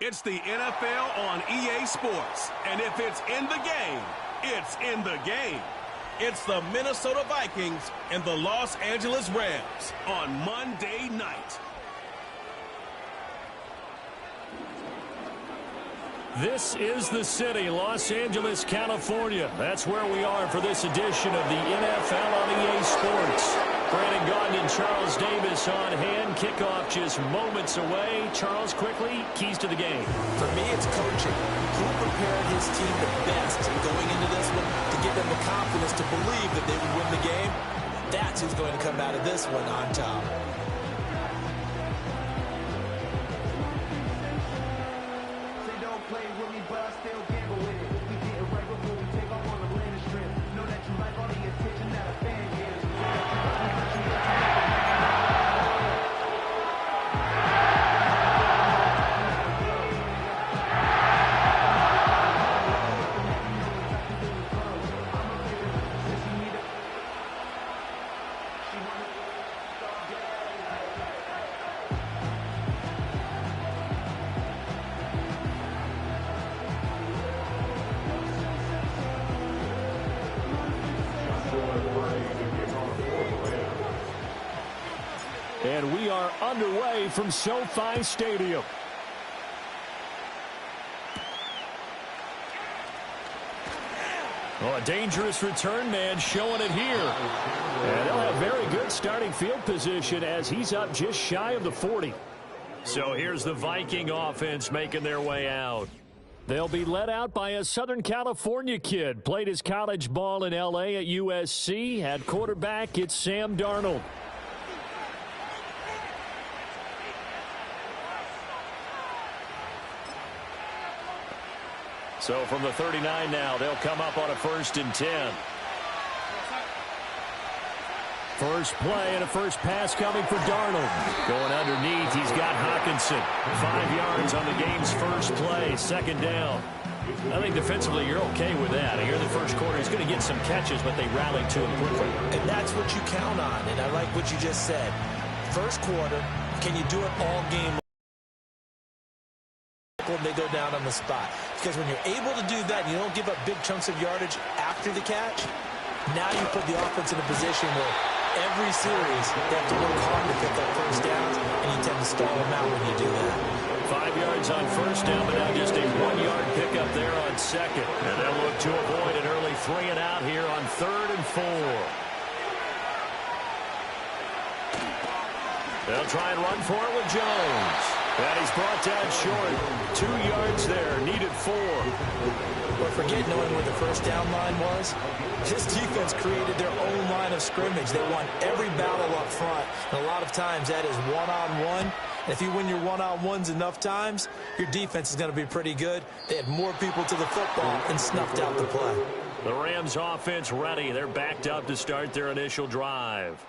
It's the NFL on EA Sports, and if it's in the game, it's in the game. It's the Minnesota Vikings and the Los Angeles Rams on Monday night. This is the city, Los Angeles, California. That's where we are for this edition of the NFL on EA Sports. Brandon Gaudin and Charles Davis on hand. Kickoff just moments away. Charles, quickly, keys to the game. For me, it's coaching. Who prepared his team the best going into this one to give them the confidence to believe that they would win the game? That's who's going to come out of this one on top. And we are underway from SoFi Stadium. Oh, a dangerous return man showing it here. And they'll have very good starting field position as he's up just shy of the 40. So here's the Viking offense making their way out. They'll be led out by a Southern California kid. Played his college ball in L.A. at USC. At quarterback, it's Sam Darnold. So from the 39 now, they'll come up on a 1st and 10. First play and a first pass coming for Darnold. Going underneath, he's got Hawkinson. 5 yards on the game's first play, 2nd down. I think defensively you're okay with that. Here in the first quarter, he's going to get some catches, but they rallied to him quickly. And that's what you count on, and I like what you just said. First quarter, can you do it all game long? They go down on the spot. Because when you're able to do that and you don't give up big chunks of yardage after the catch, now you put the offense in a position where every series they have to work hard to pick up first downs, and you tend to stall them out when you do that. 5 yards on first down, but now just a 1-yard pickup there on second. And they'll look to avoid an early 3 and out here on 3rd and 4. They'll try and run for it with Jones. And he's brought down short. 2 yards there, needed 4. But forget knowing where the first down line was. This defense created their own line of scrimmage. They won every battle up front. And a lot of times that is one-on-one. And if you win your one-on-ones enough times, your defense is going to be pretty good. They had more people to the football and snuffed out the play. The Rams offense ready. They're backed up to start their initial drive.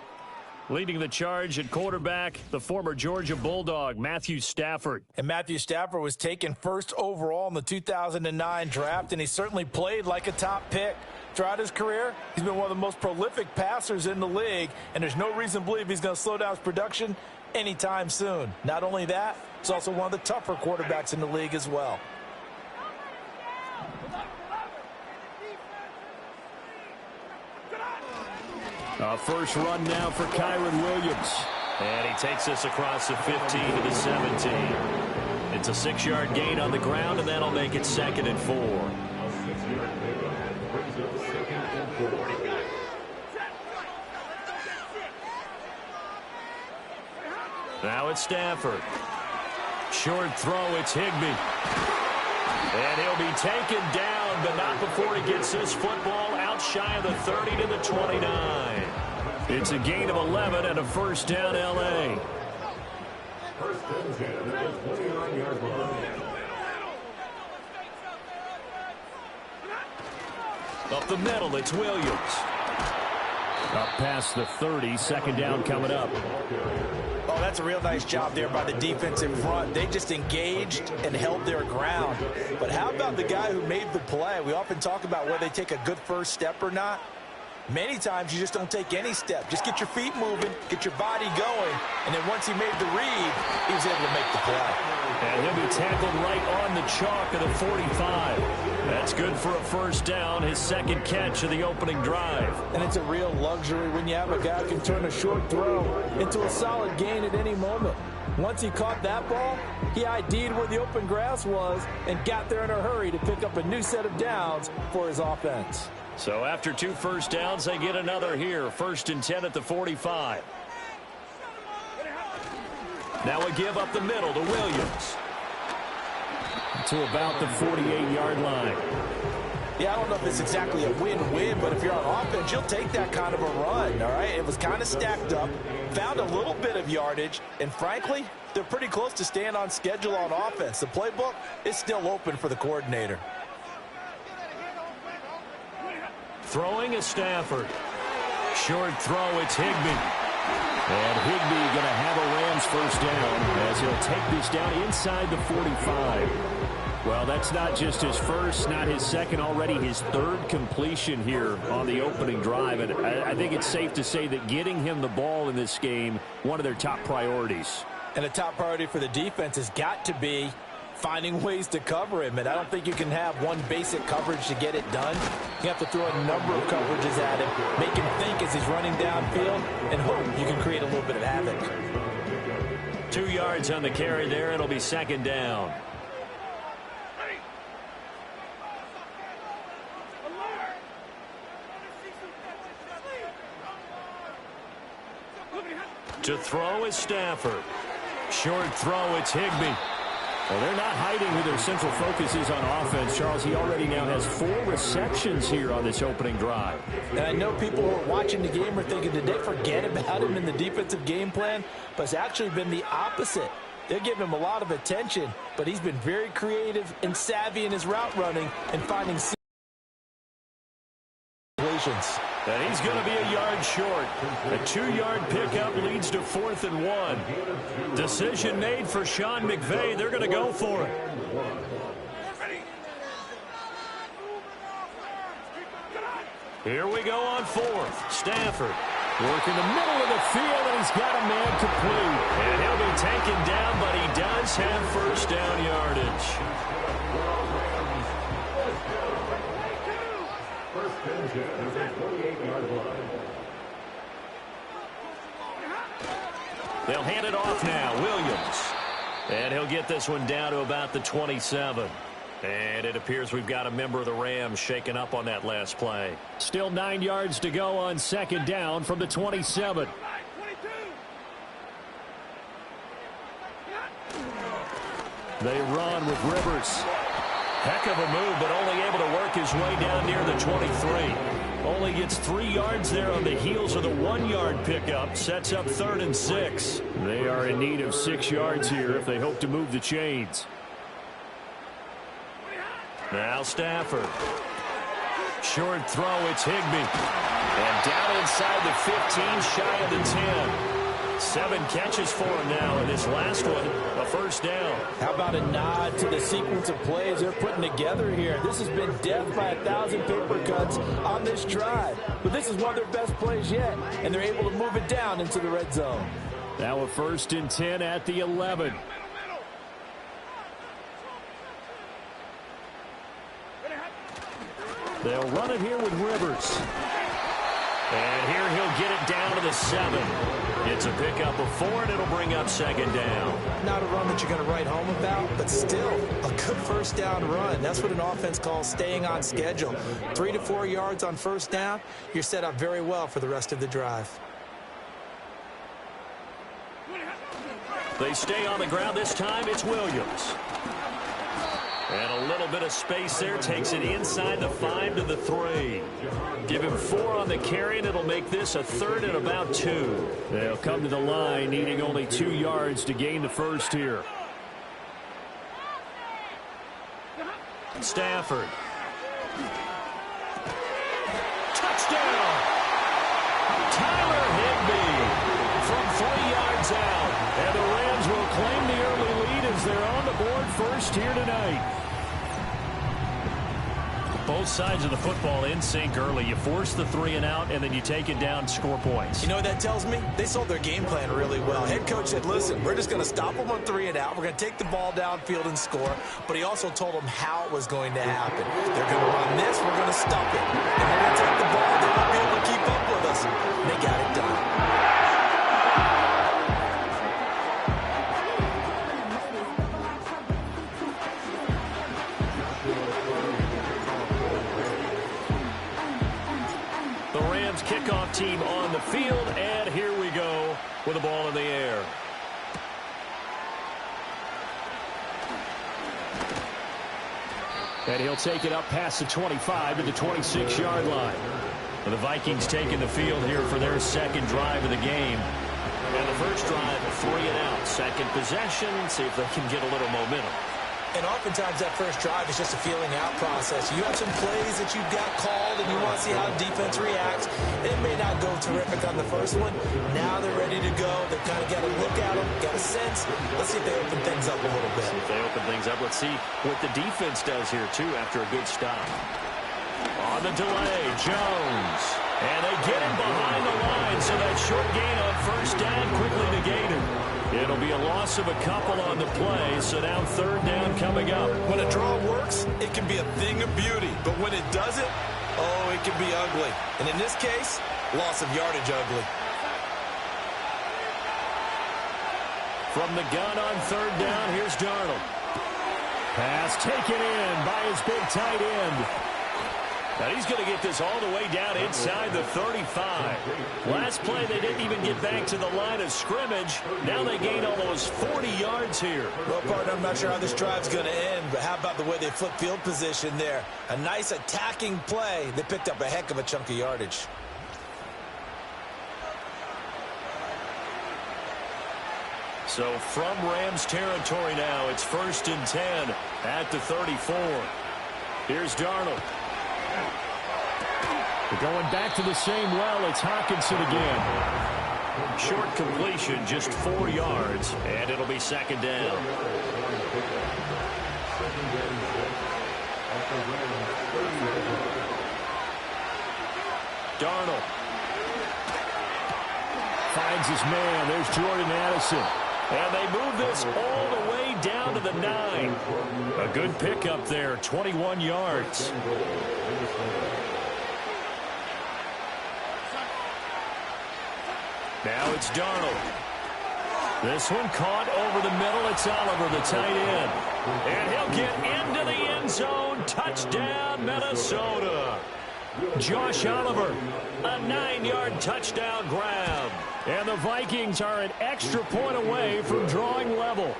Leading the charge at quarterback, the former Georgia Bulldog, Matthew Stafford. And Matthew Stafford was taken first overall in the 2009 draft, and he certainly played like a top pick. Throughout his career, he's been one of the most prolific passers in the league, and there's no reason to believe he's going to slow down his production anytime soon. Not only that, he's also one of the tougher quarterbacks in the league as well. First run now for Kyron Williams. And he takes us across the 15 to the 17. It's a 6-yard gain on the ground, and that'll make it 2nd and 4. Now it's Stafford. Short throw, it's Higbee. And he'll be taken down, but not before he gets this football out shy of the 30 to the 29. It's a gain of 11 and a first down, L.A. First and 10 at the 29-yard line. Up the middle, it's Williams. Up past the 30, 2nd down coming up. Oh, that's a real nice job there by the defense in front. They just engaged and held their ground. But how about the guy who made the play? We often talk about whether they take a good first step or not. Many times you just don't take any step. Just get your feet moving, get your body going, and then once he made the read, he was able to make the play. And he'll be tackled right on the chalk of the 45. That's good for a first down, his second catch of the opening drive. And it's a real luxury when you have a guy who can turn a short throw into a solid gain at any moment. Once he caught that ball, he ID'd where the open grass was and got there in a hurry to pick up a new set of downs for his offense. So after 2 first downs, they get another here. 1st and 10 at the 45. Now a give up the middle to Williams. To about the 48-yard line. Yeah, I don't know if it's exactly a win-win, but if you're on offense, you'll take that kind of a run, all right? It was kind of stacked up, found a little bit of yardage, and frankly, they're pretty close to staying on schedule on offense. The playbook is still open for the coordinator. Throwing is Stafford. Short throw, it's Higbee. And Higbee going to have a Rams first down as he'll take this down inside the 45. Well, that's not just his first, not his second, already his 3rd completion here on the opening drive. And I think it's safe to say that getting him the ball in this game, one of their top priorities. And a top priority for the defense has got to be finding ways to cover him. And I don't think you can have one basic coverage to get it done. You have to throw a number of coverages at him, make him think as he's running downfield, and hope you can create a little bit of havoc. 2 yards on the carry there. It'll be 2nd down. To throw is Stafford. Short throw, it's Higbee. Well, they're not hiding who their central focus is on offense. Charles, he already now has 4 receptions here on this opening drive. And I know people who are watching the game are thinking, did they forget about him in the defensive game plan? But it's actually been the opposite. They're giving him a lot of attention, but he's been very creative and savvy in his route running and finding situations. And he's going to be a yard short. A 2-yard pickup leads to 4th and 1. Decision made for Sean McVay. They're going to go for it. Here we go on 4th. Stafford working the middle of the field, and he's got a man complete. And he'll be taken down, but he does have first down yardage. They'll hand it off now. Williams. And he'll get this one down to about the 27. And it appears we've got a member of the Rams shaken up on that last play. Still 9 yards to go on 2nd down from the 27. They run with Rivers. Heck of a move, but only able to work his way down near the 23. Only gets 3 yards there on the heels of the 1-yard pickup. Sets up 3rd and 6. They are in need of 6 yards here if they hope to move the chains. Now Stafford. Short throw, it's Higbee. And down inside the 15, shy of the 10. 7 catches for him now, and this last one, a first down. How about a nod to the sequence of plays they're putting together here? This has been death by 1,000 paper cuts on this drive. But this is one of their best plays yet, and they're able to move it down into the red zone. Now a 1st and 10 at the 11. They'll run it here with Rivers. And here he'll get it down to the 7. It's a pickup of 4, and it'll bring up 2nd down. Not a run that you're going to write home about, but still a good first down run. That's what an offense calls staying on schedule. 3 to 4 yards on first down, you're set up very well for the rest of the drive. They stay on the ground this time. It's Williams. And a little bit of space there. Takes it inside the 5 to the 3. Give him 4 on the carry, and it'll make this a 3rd and about 2. They'll come to the line, needing only 2 yards to gain the first here. Stafford. Touchdown! Tyler Higbee from 3 yards out. And the Rams will claim the early lead as they're on the board first here tonight. Both sides of the football in sync early. You force the 3 and out, and then you take it down, score points. You know what that tells me? They sold their game plan really well. Head coach said, listen, we're just going to stop them on 3 and out. We're going to take the ball downfield and score. But he also told them how it was going to happen. They're going to run this. We're going to stop it. And we're going to take the ball. They won't be able to keep up with us. And they got it done. Kickoff team on the field, and here we go with the ball in the air. And he'll take it up past the 25 to the 26-yard line. And the Vikings taking the field here for their second drive of the game. And the first drive, 3 and out. Second possession, see if they can get a little momentum. And oftentimes that first drive is just a feeling out process. You have some plays that you've got called and you want to see how the defense reacts. It may not go terrific on the first one. Now they're ready to go. They've kind of got to look at them, got a sense. Let's see if they open things up a little bit. See if they open things up. Let's see what the defense does here, too, after a good stop. On the delay, Jones. And they get him behind the line, so that short gain on first down quickly negated. It'll be a loss of a couple on the play, so now third down coming up. When a draw works, it can be a thing of beauty. But when it doesn't, oh, it can be ugly. And in this case, loss of yardage ugly. From the gun on third down, here's Darnold. Pass taken in by his big tight end. Now he's going to get this all the way down inside the 35. Last play, they didn't even get back to the line of scrimmage. Now they gain almost 40 yards here. Well, partner, I'm not sure how this drive's going to end, but how about the way they flip field position there? A nice attacking play. They picked up a heck of a chunk of yardage. So from Rams territory now, it's 1st and 10 at the 34. Here's Darnold. We're going back to the same well. It's Hawkinson again. Short completion, just 4 yards, and it'll be second down. Darnold finds his man. There's Jordan Addison. And they move this all the way down to the 9. A good pickup there, 21 yards. Now it's Darnold. This one caught over the middle. It's Oliver, the tight end. And he'll get into the end zone. Touchdown, Minnesota. Josh Oliver, a 9-yard touchdown grab. And the Vikings are an extra point away from drawing level.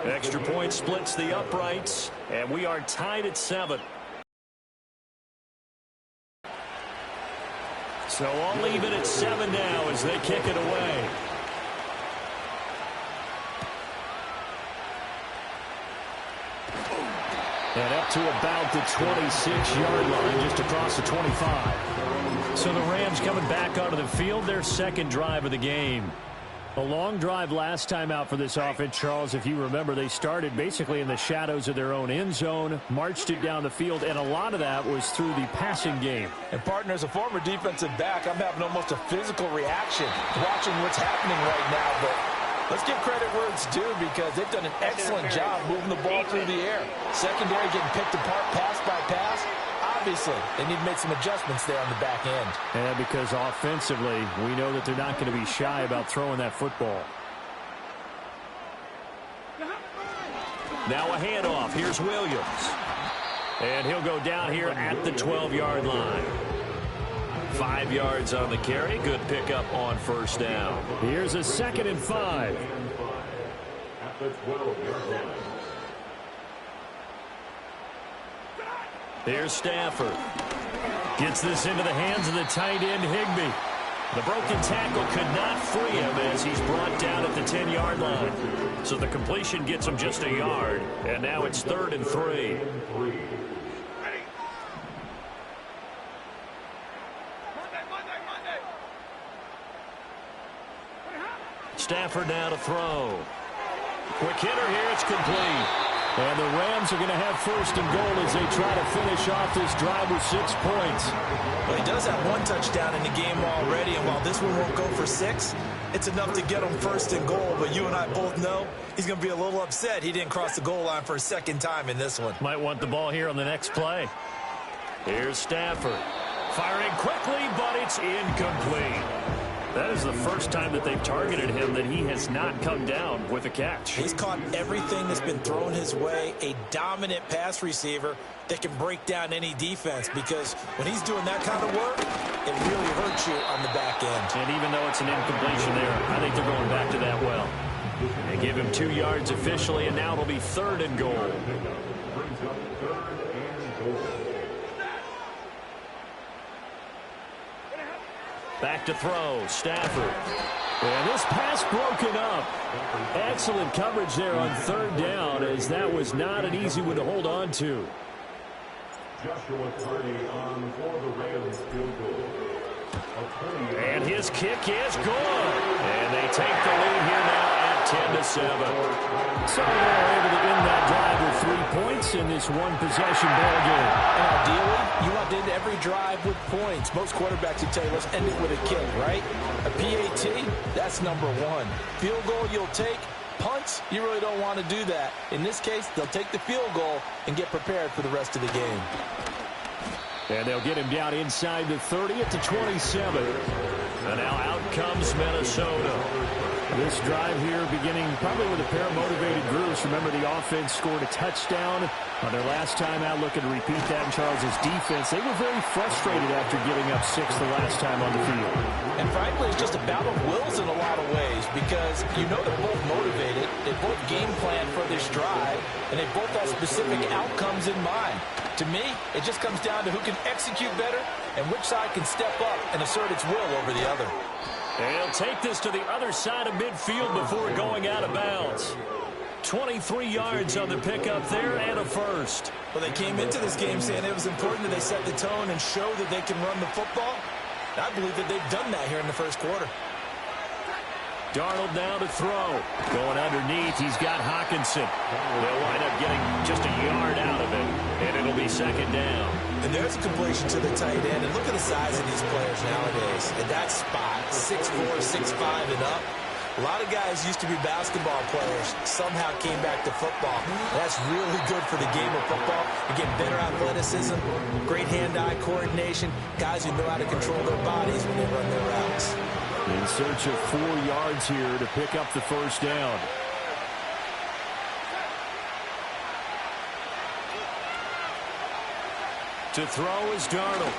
Extra point splits the uprights, and we are tied at 7. So I'll leave it at 7 now as they kick it away. And up to about the 26-yard line, just across the 25. So the Rams coming back onto the field, their second drive of the game. A long drive last time out for this offense, Charles. If you remember, they started basically in the shadows of their own end zone, marched it down the field, and a lot of that was through the passing game. And, partner, as a former defensive back, I'm having almost a physical reaction watching what's happening right now. But let's give credit where it's due because they've done an excellent job moving the ball through the air. Secondary getting picked apart pass by pass. Obviously, they need to make some adjustments there on the back end. And because offensively, we know that they're not going to be shy about throwing that football. Now a handoff. Here's Williams. And he'll go down here at the 12-yard line. 5 yards on the carry. Good pickup on first down. Here's a 2nd and 5. At the 12-yard line. Here's Stafford. Gets this into the hands of the tight end, Higbee. The broken tackle could not free him as he's brought down at the 10-yard line. So the completion gets him just a yard. And now it's 3rd and 3. Stafford now to throw. Quick hitter here. It's complete. And the Rams are going to have first and goal as they try to finish off this drive with 6 points. Well, he does have 1 touchdown in the game already, and while this one won't go for 6, it's enough to get him first and goal. But you and I both know he's going to be a little upset he didn't cross the goal line for a second time in this one. Might want the ball here on the next play. Here's Stafford. Firing quickly, but it's incomplete. That is the first time that they've targeted him that he has not come down with a catch. He's caught everything that's been thrown his way, a dominant pass receiver that can break down any defense, because when he's doing that kind of work, it really hurts you on the back end. And even though it's an incompletion there, I think they're going back to that well. They give him 2 yards officially, and now it'll be 3rd and goal. Back to throw, Stafford. And this pass broken up. Excellent coverage there on 3rd down, as that was not an easy one to hold on to. Joshua Purdy on for the Rams field goal. And his kick is good. And they take the lead here now at 10-7. So they're able to end that drive with 3 points in this one-possession ball game. And ideally, you want to end every drive with points. Most quarterbacks would tell you, let's end it with a kick, right? A PAT, that's number 1. Field goal you'll take. Punts, you really don't want to do that. In this case, they'll take the field goal and get prepared for the rest of the game. And they'll get him down inside the 30 at the 27. And now out comes Minnesota. This drive here beginning probably with a pair of motivated groups. Remember, the offense scored a touchdown on their last time out. Looking to repeat that in Charles' defense. They were very frustrated after giving up 6 the last time on the field. And frankly, it's just a battle of wills in a lot of ways, because you know they're both motivated. They both game plan for this drive, and they both have specific outcomes in mind. To me, it just comes down to who can execute better and which side can step up and assert its will over the other. They'll take this to the other side of midfield before going out of bounds. 23 yards on the pickup there and a first. Well, they came into this game saying it was important that they set the tone and show that they can run the football. I believe that they've done that here in the first quarter. Darnold now to throw. Going underneath, he's got Hawkinson. They'll wind up getting just a yard out of it, and it'll be 2nd down. And there's a completion to the tight end. And look at the size of these players nowadays. At that spot, 6'4", 6'5", and up. A lot of guys used to be basketball players, somehow came back to football. That's really good for the game of football. You get better athleticism, great hand-eye coordination, guys who know how to control their bodies when they run their routes. In search of 4 yards here to pick up the first down. To throw is Darnold.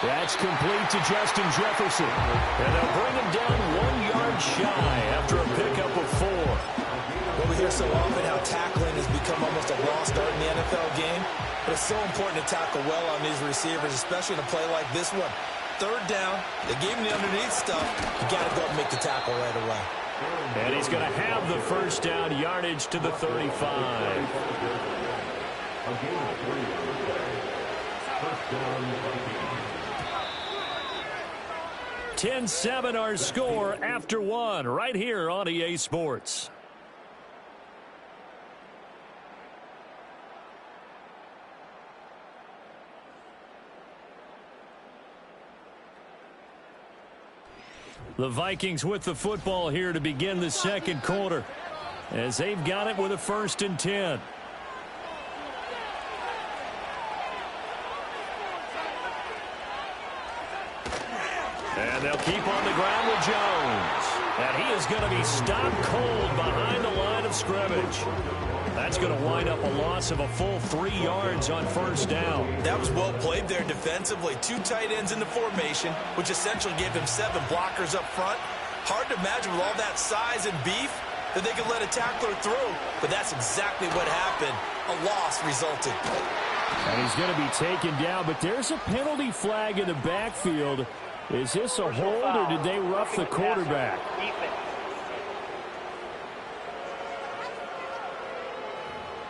That's complete to Justin Jefferson. And they'll bring him down 1 yard shy after a pickup of 4. Well, we hear so often how tackling has become almost a lost art in the NFL game. But it's so important to tackle well on these receivers, especially in a play like this one. 3rd down, they gave him the underneath stuff. You got to go and make the tackle right away. And he's going to have the first down, yardage to the 35. 10-7 our score after 1 right here on EA Sports. The Vikings with the football here to begin the second quarter, as they've got it with a 1st and 10. And they'll keep on the ground with Jones. And he is going to be stopped cold behind the line of scrimmage. That's going to wind up a loss of a full 3 yards on 1st down. That was well played there defensively. 2 tight ends in the formation, which essentially gave him 7 blockers up front. Hard to imagine with all that size and beef that they could let a tackler through. But that's exactly what happened. A loss resulted. And he's going to be taken down, but there's a penalty flag in the backfield. Is this a hold, or did they rough the quarterback?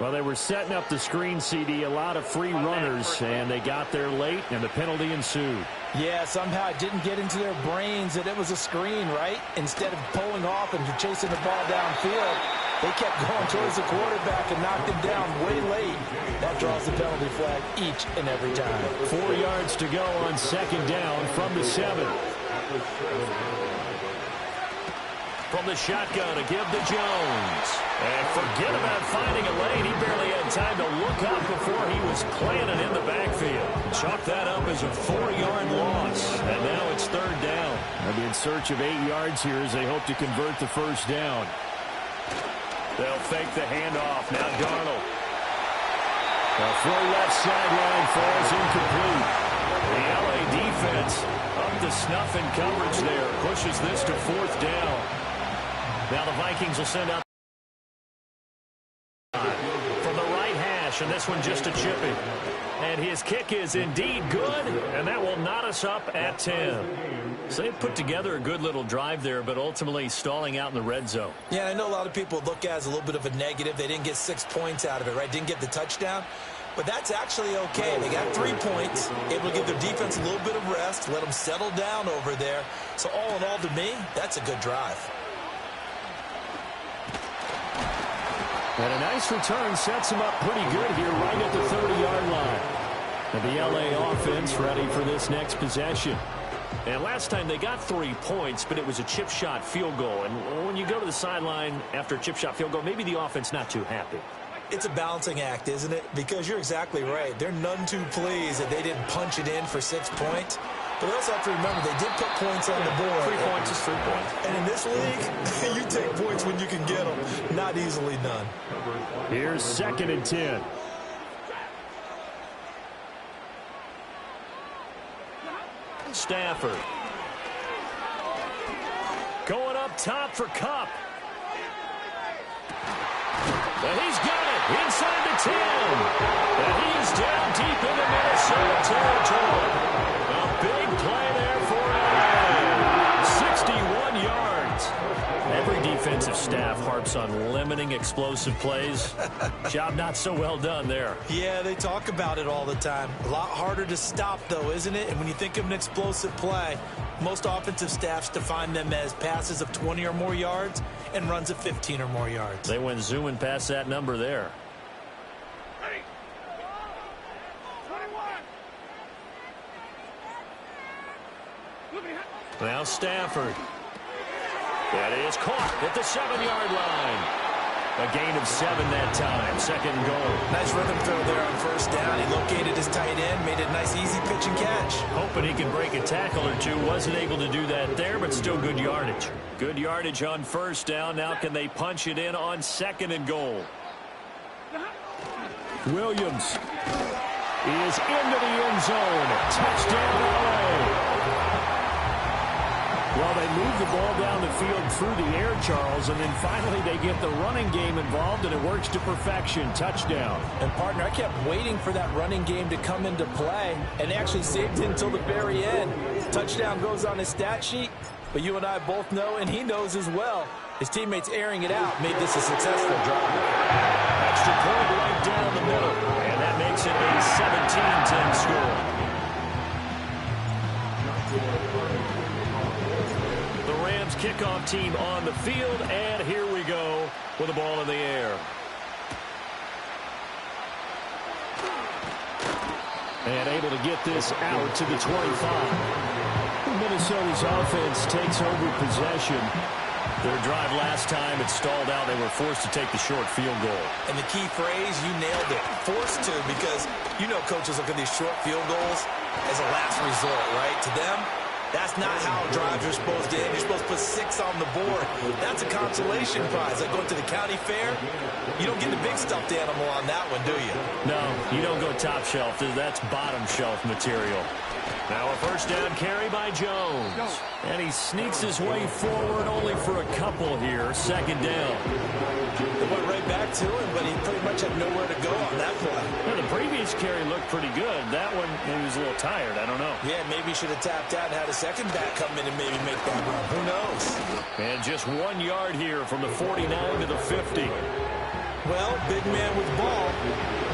Well, they were setting up the screen, CD, a lot of free runners, and they got there late, and the penalty ensued. Yeah, somehow it didn't get into their brains that it was a screen, right? Instead of pulling off and chasing the ball downfield, They kept going towards the quarterback and knocked him down way late. That draws the penalty flag each and every time. 4 yards to go on second down from the 7. From the shotgun, a give to Jones. And forget about finding a lane. He barely had time to look up before he was planted in the backfield. Chalk that up as a 4-yard loss. And now it's third down. They'll be in search of 8 yards here as they hope to convert the first down. They'll fake the handoff. Now Darnold. The throw left sideline falls incomplete. The LA defense up to snuff in coverage there. Pushes this to fourth down. Now the Vikings will send out from the right hash, and this one just a chipping. And his kick is indeed good, and that will knot us up at 10. So they put together a good little drive there, but ultimately stalling out in the red zone. Yeah, I know a lot of people look at it as a little bit of a negative. They didn't get 6 points out of it, right? Didn't get the touchdown. But that's actually okay. They got 3 points, able to give their defense a little bit of rest, let them settle down over there. So all in all, to me, that's a good drive. And a nice return sets him up pretty good here right at the 30-yard line. And the LA offense ready for this next possession. And last time they got 3 points, but it was a chip shot field goal. And when you go to the sideline after a chip shot field goal, maybe the offense not too happy. It's a balancing act, isn't it? Because you're exactly right. They're none too pleased that they didn't punch it in for 6 points. But we also have to remember they did put points on the board. 3 points is 3 points. And in this league, you take points when you can get them. Not easily done. Here's 2nd and 10. Stafford. Going up top for Kupp. And he's got it inside the 10. And he is down deep into Minnesota territory. A big play there for LA. 61 yards. Every defensive staff harps on limiting explosive plays. Job not so well done there. Yeah, they talk about it all the time. A lot harder to stop, though, isn't it? And when you think of an explosive play, most offensive staffs define them as passes of 20 or more yards and runs of 15 or more yards. They went zooming past that number there. Now Stafford. That is caught at the 7-yard line. A gain of 7 that time. 2nd and goal. Nice rhythm throw there on first down. He located his tight end, made it a nice easy pitch and catch. Hoping he can break a tackle or two. Wasn't able to do that there, but still good yardage. Good yardage on first down. Now can they punch it in on 2nd and goal? Williams is into the end zone. Touchdown LA. Well, they move the ball down the field through the air, Charles, and then finally they get the running game involved, and it works to perfection. Touchdown. And, partner, I kept waiting for that running game to come into play, and actually saved it until the very end. Touchdown goes on his stat sheet, but you and I both know, and he knows as well, his teammates airing it out made this a successful drive. Extra point right down the middle, and that makes it a 17-10 score. Kickoff team on the field, and here we go with the ball in the air. And able to get this out to the 25. Minnesota's offense takes over possession. Their drive last time, it stalled out. They were forced to take the short field goal. And the key phrase, you nailed it, forced to, because you know coaches look at these short field goals as a last resort, right? To them, that's not how drives are supposed to end. You're supposed to put 6 on the board. That's a consolation prize. Like going to the county fair, you don't get the big stuffed animal on that one, do you? No, you don't go top shelf. That's bottom shelf material. Now a first down carry by Jones. And he sneaks his way forward only for a couple here. 2nd down. It went right back to him, but he pretty much had nowhere to go on that play. Well, the previous carry looked pretty good. That one, he was a little tired. I don't know. Yeah, maybe he should have tapped out and had a second back come in and maybe make that run. Who knows? And just 1 yard here from the 49 to the 50. Well, big man with ball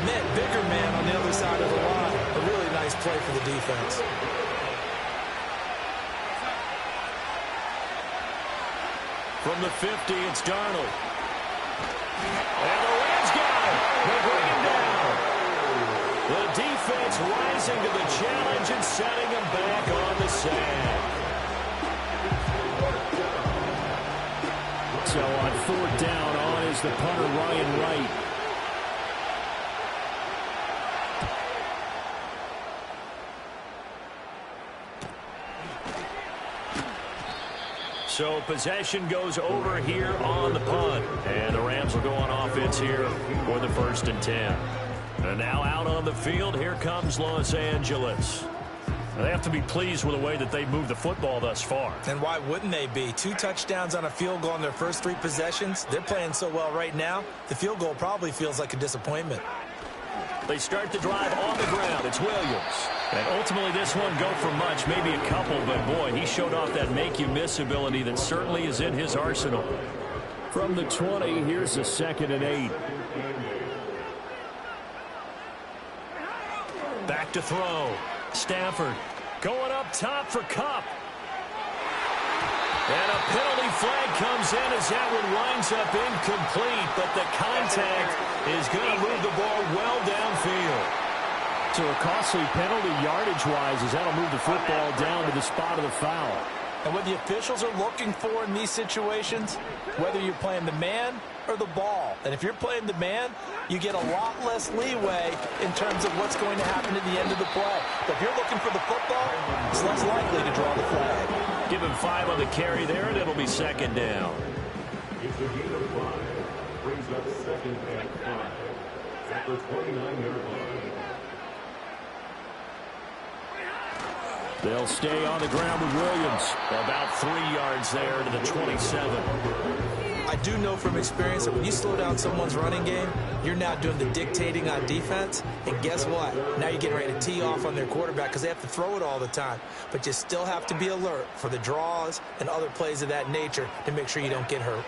met bigger man on the other side of the line. A really nice play for the defense. From the 50, it's Darnold. And the Rams got him. They bring him down. The defense rising to the challenge and setting him back on the sand. So on 4th down, on is the punter, Ryan Wright. So possession goes over here on the punt. And the Rams will go on offense here for the 1st and 10. And now out on the field, here comes Los Angeles. They have to be pleased with the way that they've moved the football thus far. And why wouldn't they be? 2 touchdowns on a field goal in their first 3 possessions. They're playing so well right now, the field goal probably feels like a disappointment. They start the drive on the ground. It's Williams. And ultimately this one go for much, maybe a couple, but boy, he showed off that make-you-miss ability that certainly is in his arsenal. From the 20, here's a 2nd and 8. Back to throw. Stafford going up top for Kupp. And a penalty flag comes in as that one winds up incomplete, but the contact is going to move the ball well downfield. So a costly penalty yardage-wise as that'll move the football down to the spot of the foul. And what the officials are looking for in these situations, whether you're playing the man or the ball, and if you're playing the man, you get a lot less leeway in terms of what's going to happen at the end of the play. But if you're looking for the football, it's less likely to draw the flag. Give him 5 on the carry there, and it'll be 2nd down. It's a gain of 5. Brings up 2nd and 5. At the 29-yard line. They'll stay on the ground with Williams. About 3 yards there to the 27. I do know from experience that when you slow down someone's running game, you're now doing the dictating on defense. And guess what? Now you're getting ready to tee off on their quarterback because they have to throw it all the time. But you still have to be alert for the draws and other plays of that nature to make sure you don't get hurt.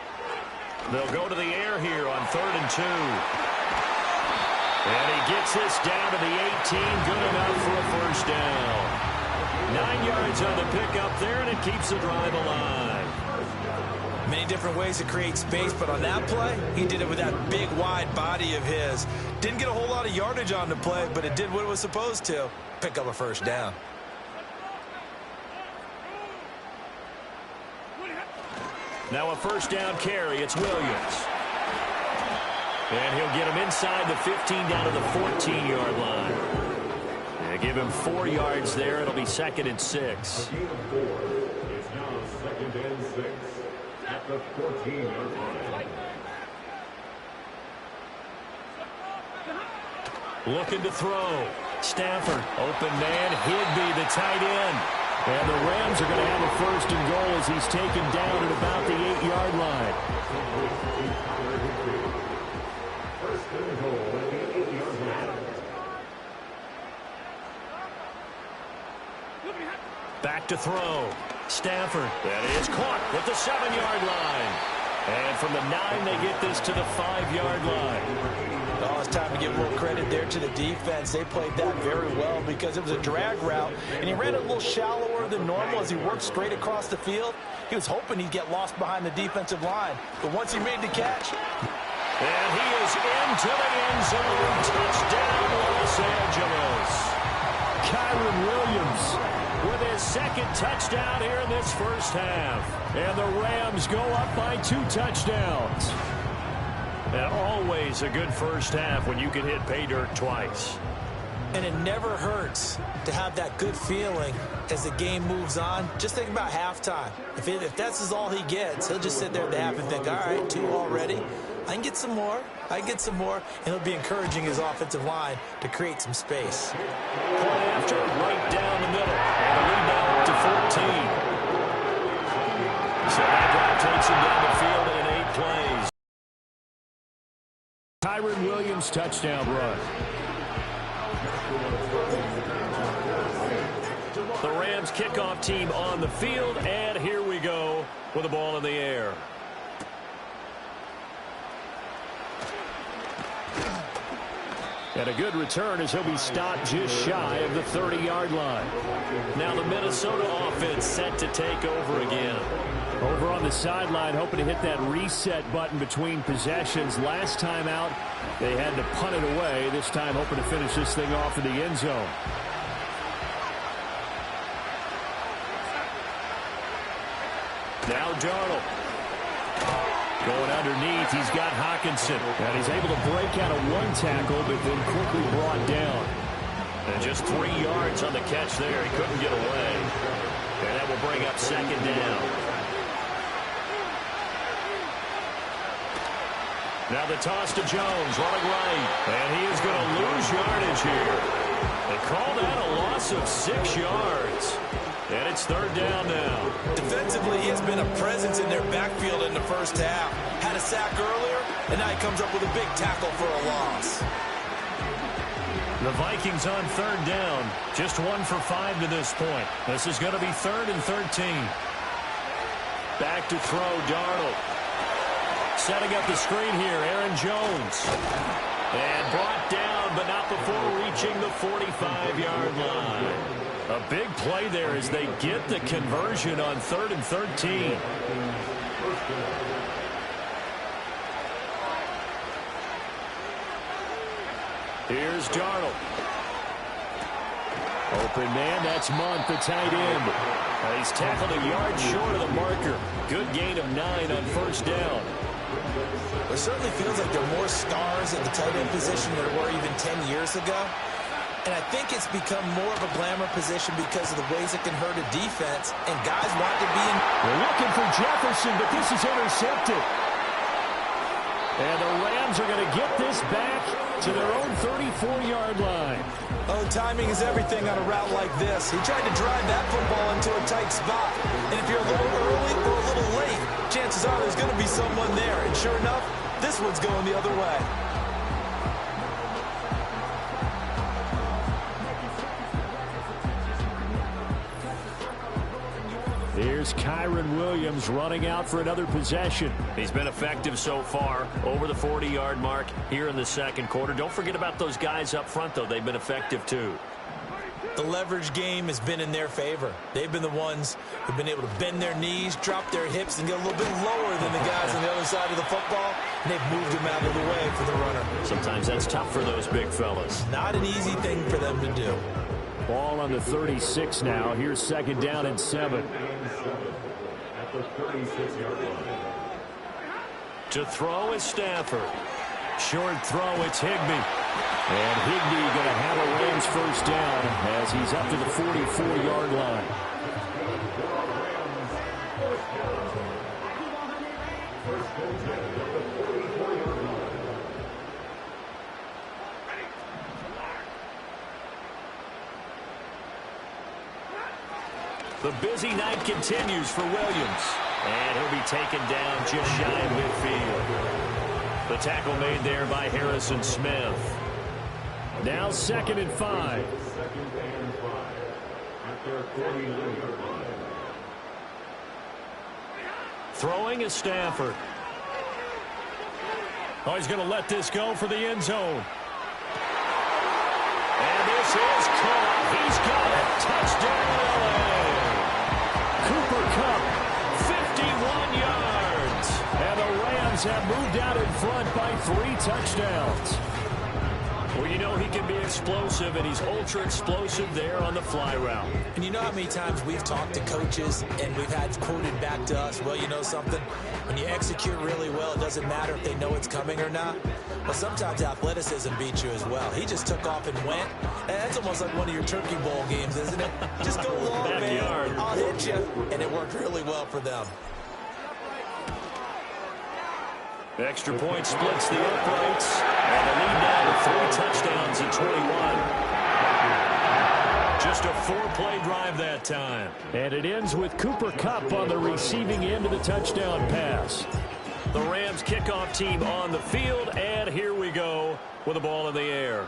They'll go to the air here on 3rd and 2. And he gets this down to the 18. Good enough for a 1st down. 9 yards on the pickup there, and it keeps the drive alive. Many different ways to create space, but on that play, he did it with that big, wide body of his. Didn't get a whole lot of yardage on the play, but it did what it was supposed to. Pick up a 1st down. Now a 1st down carry. It's Williams. And he'll get him inside the 15 down to the 14-yard line. Give him 4 yards there. It'll be 2nd and 6. A gain of 4. It's now 2nd and 6 at the 14-yard line. Looking to throw. Stafford, open man, Higby, the tight end. And the Rams are going to have a 1st and goal as he's taken down at about the 8-yard line. 1st and goal at the 8-yard line. Back to throw. Stafford. That is caught at the 7-yard line. And from the 9, they get this to the 5-yard line. Oh, it's time to give more credit there to the defense. They played that very well because it was a drag route, and he ran a little shallower than normal as he worked straight across the field. He was hoping he'd get lost behind the defensive line, but once he made the catch. And he is into the end zone. Touchdown, Los Angeles. Kyron Williams with his 2nd touchdown here in this 1st half. And the Rams go up by 2 touchdowns. And always a good 1st half when you can hit pay dirt twice. And it never hurts to have that good feeling as the game moves on. Just think about halftime. If that's all he gets, he'll just sit there at the half and think, all right, 2 already. I can get some more. I can get some more. And he'll be encouraging his offensive line to create some space. Point after, right down the middle. And a lead now up to 14. So that drive takes him down the field in 8 plays. Kyron Williams touchdown run. The Rams kickoff team on the field, and here we go with the ball in the air. And a good return as he'll be stopped just shy of the 30-yard line. Now the Minnesota offense set to take over again. Over on the sideline, hoping to hit that reset button between possessions. Last time out, they had to punt it away. This time hoping to finish this thing off in the end zone. Now Darnold. Going underneath, he's got Hockenson. And he's able to break out of one tackle, but then quickly brought down. And just 3 yards on the catch there. He couldn't get away. And that will bring up second down. Now the toss to Jones, running right. And he is going to lose yardage here. They call that a loss of 6 yards. And it's third down now. Defensively, he has been a presence in their backfield in the first half. Had a sack earlier, and now he comes up with a big tackle for a loss. The Vikings on third down. Just 1 for 5 to this point. This is going to be 3rd and 13. Back to throw, Darnold. Setting up the screen here, Aaron Jones. And brought down, but not before reaching the 45-yard line. A big play there as they get the conversion on 3rd and 13. Here's Darnold. Open man, that's Month, the tight end. And he's tackled a yard short of the marker. Good gain of 9 on first down. It certainly feels like there are more stars at the tight end position than there were even 10 years ago. And I think it's become more of a glamour position because of the ways it can hurt a defense, and guys want to be in. They're looking for Jefferson, but this is intercepted. And the Rams are going to get this back to their own 34-yard line. Oh, timing is everything on a route like this. He tried to drive that football into a tight spot. And if you're a little early or a little late, chances are there's going to be someone there. And sure enough, this one's going the other way. Here's Kyron Williams running out for another possession. He's been effective so far, over the 40-yard mark here in the second quarter. Don't forget about those guys up front, though. They've been effective, too. The leverage game has been in their favor. They've been the ones who've been able to bend their knees, drop their hips, and get a little bit lower than the guys on the other side of the football, and they've moved them out of the way for the runner. Sometimes that's tough for those big fellas. Not an easy thing for them to do. Ball on the 36 now. Here's second down and 7. At the 36-yard line. To throw is Stafford. Short throw, it's Higbee. And Higbee going to have a Rams first down as he's up to the 44-yard line. The busy night continues for Williams. And he'll be taken down just shy of midfield. The tackle made there by Harrison Smith. Now 2nd and 5. 2nd and 5. At their 49-yard line. Throwing is Stafford. Oh, he's going to let this go for the end zone. And this is caught. He's got it. Touchdown, LA. Cooper Kupp, 51 yards. And the Rams have moved out in front by 3 touchdowns. Well, you know he can be explosive, and he's ultra-explosive there on the fly route. And you know how many times we've talked to coaches and we've had quoted back to us, well, you know something? When you execute really well, it doesn't matter if they know it's coming or not. Well, sometimes athleticism beats you as well. He just took off and went. And that's almost like one of your Turkey Bowl games, isn't it? Just go long, man. I'll hit you. And it worked really well for them. Extra point splits the uprights. And the lead now to 3 touchdowns at 21. Just a 4-play drive that time. And it ends with Cooper Kupp on the receiving end of the touchdown pass. The Rams kickoff team on the field, and here we go with the ball in the air.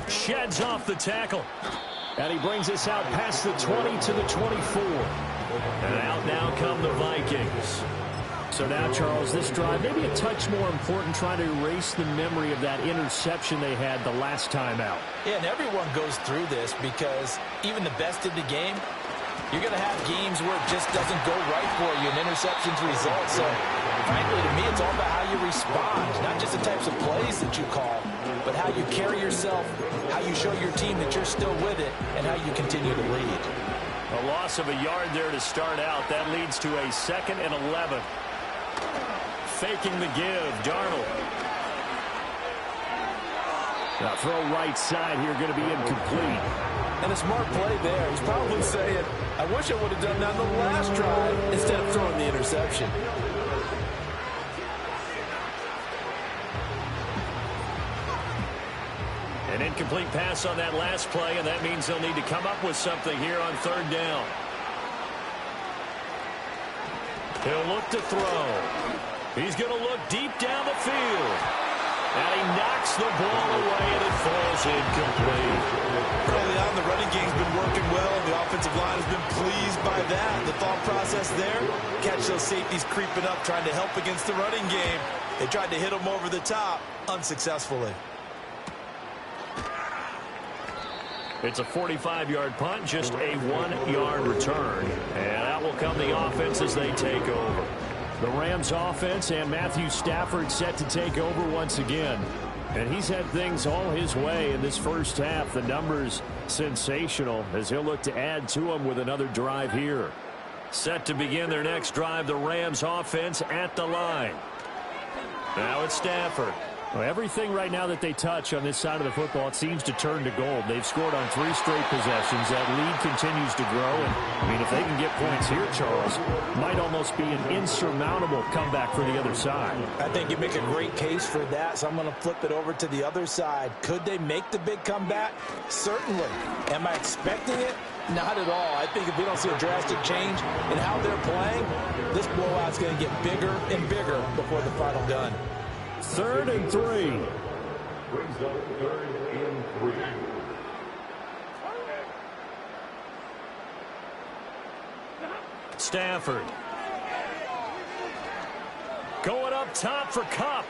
Sheds off the tackle. And he brings us out past the 20 to the 24. And out now come the Vikings. So now, Charles, this drive maybe a touch more important, trying to erase the memory of that interception they had the last time out. Yeah, and everyone goes through this because even the best in the game, you're going to have games where it just doesn't go right for you and interceptions result. So, frankly, to me, it's all about how you respond, not just the types of plays that you call, but how you carry yourself, how you show your team that you're still with it, and how you continue to lead. A loss of a yard there to start out. That leads to a 2nd and 11. Faking the give, Darnold. Now throw right side here, going to be incomplete. And a smart play there. He's probably saying, I wish I would have done that on the last drive instead of throwing the interception. An incomplete pass on that last play, and that means they'll need to come up with something here on 3rd down. He'll look to throw. He's going to look deep down the field. And he knocks the ball away, and it falls incomplete. Early on, the running game's been working well, and the offensive line has been pleased by that. The thought process there, catch those safeties creeping up, trying to help against the running game. They tried to hit them over the top, unsuccessfully. It's a 45-yard punt, just a 1-yard return. And out will come the offense as they take over. The Rams offense and Matthew Stafford set to take over once again. And he's had things all his way in this first half. The numbers sensational as he'll look to add to them with another drive here. Set to begin their next drive, the Rams offense at the line. Now it's Stafford. Well, everything right now that they touch on this side of the football, it seems to turn to gold. They've scored on 3 straight possessions. That lead continues to grow. And, I mean, if they can get points here, Charles, might almost be an insurmountable comeback for the other side. I think you make a great case for that, so I'm going to flip it over to the other side. Could they make the big comeback? Certainly. Am I expecting it? Not at all. I think if we don't see a drastic change in how they're playing, this blowout's going to get bigger and bigger before the final gun. 3rd and 3. Brings up 3rd and 3. Stafford. Going up top for Kupp.